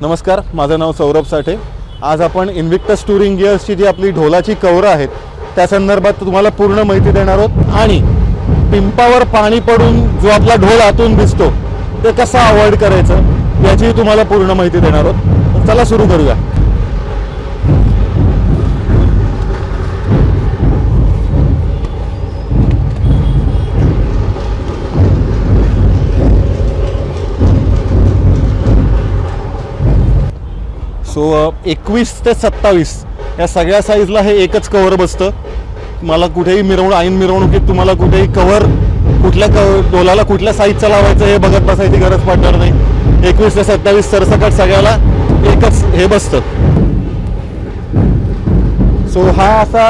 नमस्कार, माझं नाव सौरभ साठे। आज आपण इन्व्हिक्टस टूरिंग गिअर्सची जी आपली ढोलाची कवरं आहेत त्या संदर्भात तुम्हाला पूर्ण माहिती देणार आहोत आणि पिंपावर पाणी पडून जो आपला ढोल आतून दिसतो ते कसा अवॉइड करायचं याची तुम्हाला पूर्ण माहिती देणार आहोत। चला सुरू करूया। सो 21 ते 27 या सगळ्या साईजला हे एकच कवर बसतं। मला कुठेही मिरवणुकीत तुम्हाला कुठेही कवर कुठल्या ढोलाला कुठल्या साईजचं लावायचं हे बघत बसायची गरज पडणार नाही। 21 ते 27 सरसकट सगळ्याला एकच हे बसतं। सो हा असा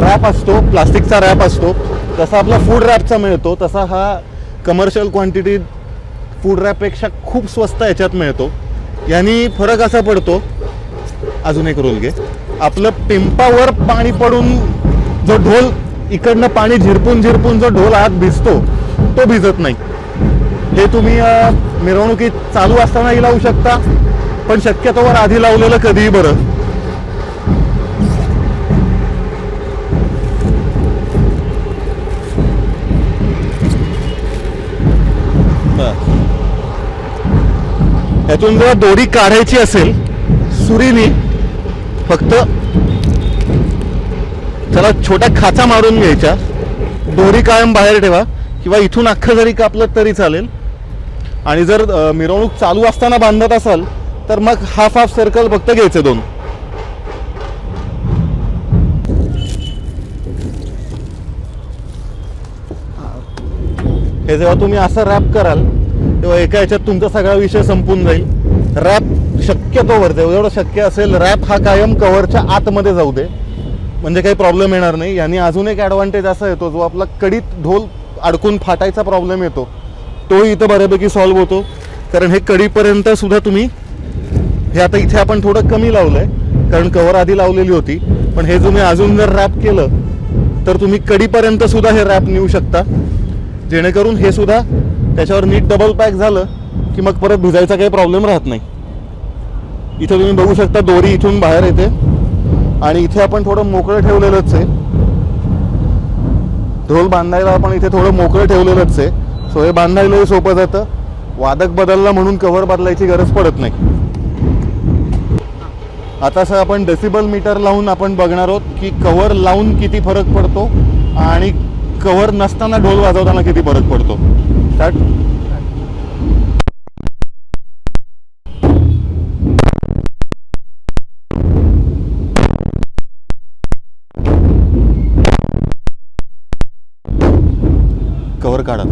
रॅप असतो, प्लास्टिकचा रॅप असतो। जसा आपला फूड रॅपचा मिळतो तसा हा कमर्शियल क्वांटिटी फूड रॅपपेक्षा खूप स्वस्त याच्यात मिळतो। यानी फरक असा पडतो, अजून एक रोल घे, आपलं पिंपावर पाणी पडून जो ढोल इकडनं पाणी झिरपून जो ढोल आत भिजतो तो भिजत नाही। हे तुम्ही मिरवणुकीत चालू असतानाही लावू शकता, पण शक्यतोवर आधी लावलेलं कधीही बरं। यातून जर दोरी काढायची असेल सुरीने फक्त त्याला छोट्या खाचा मारून घ्यायच्या, दोरी कायम बाहेर ठेवा किंवा इथून अख्खं जरी कापलं तरी चालेल। आणि जर मिरवणूक चालू असताना बांधत असाल तर मग हाफ सर्कल फक्त घ्यायचे दोन। हे जेव्हा तुम्ही असं रॅप कराल तेव्हा एका याच्यात तुमचा सगळा विषय संपून जाईल। रॅप शक्यतोवर जेवढं शक्य असेल रॅप हा कायम कव्हरच्या आतमध्ये जाऊ दे, म्हणजे काही प्रॉब्लेम येणार नाही। याने अजून एक ॲडव्हान्टेज असा येतो, जो आपला कडीत ढोल अडकून फाटायचा प्रॉब्लेम येतो तो इथं बऱ्यापैकी सॉल्व्ह होतो। कारण हे कडीपर्यंत सुद्धा तुम्ही हे आता इथे आपण थोडं कमी लावलंय कारण कव्हर आधी लावलेली होती, पण हे तुम्ही अजून जर रॅप केलं तर तुम्ही कडीपर्यंत सुद्धा हे रॅप नेऊ शकता, जेणेकरून हे सुद्धा त्याच्यावर नीट डबल पॅक झालं की मग परत भिजायचा काही प्रॉब्लेम राहत नाही। इथे तुम्ही बघू शकता दोरी इथून बाहेर येते आणि इथे आपण थोडं मोकळं ठेवलेलंच आहे। ढोल बांधायला आपण इथे थोडं मोकळं ठेवलेलंच आहे, सो हे बांधायलाही सोपं जातं। वादक बदलला म्हणून कव्हर बदलायची गरज पडत नाही। आता असं आपण डेसिबल मीटर लावून आपण बघणार आहोत की कव्हर लावून किती फरक पडतो आणि कव्हर नसताना ढोल वाजवताना किती फरक पडतो। स्टार्ट। कव्हर काढा।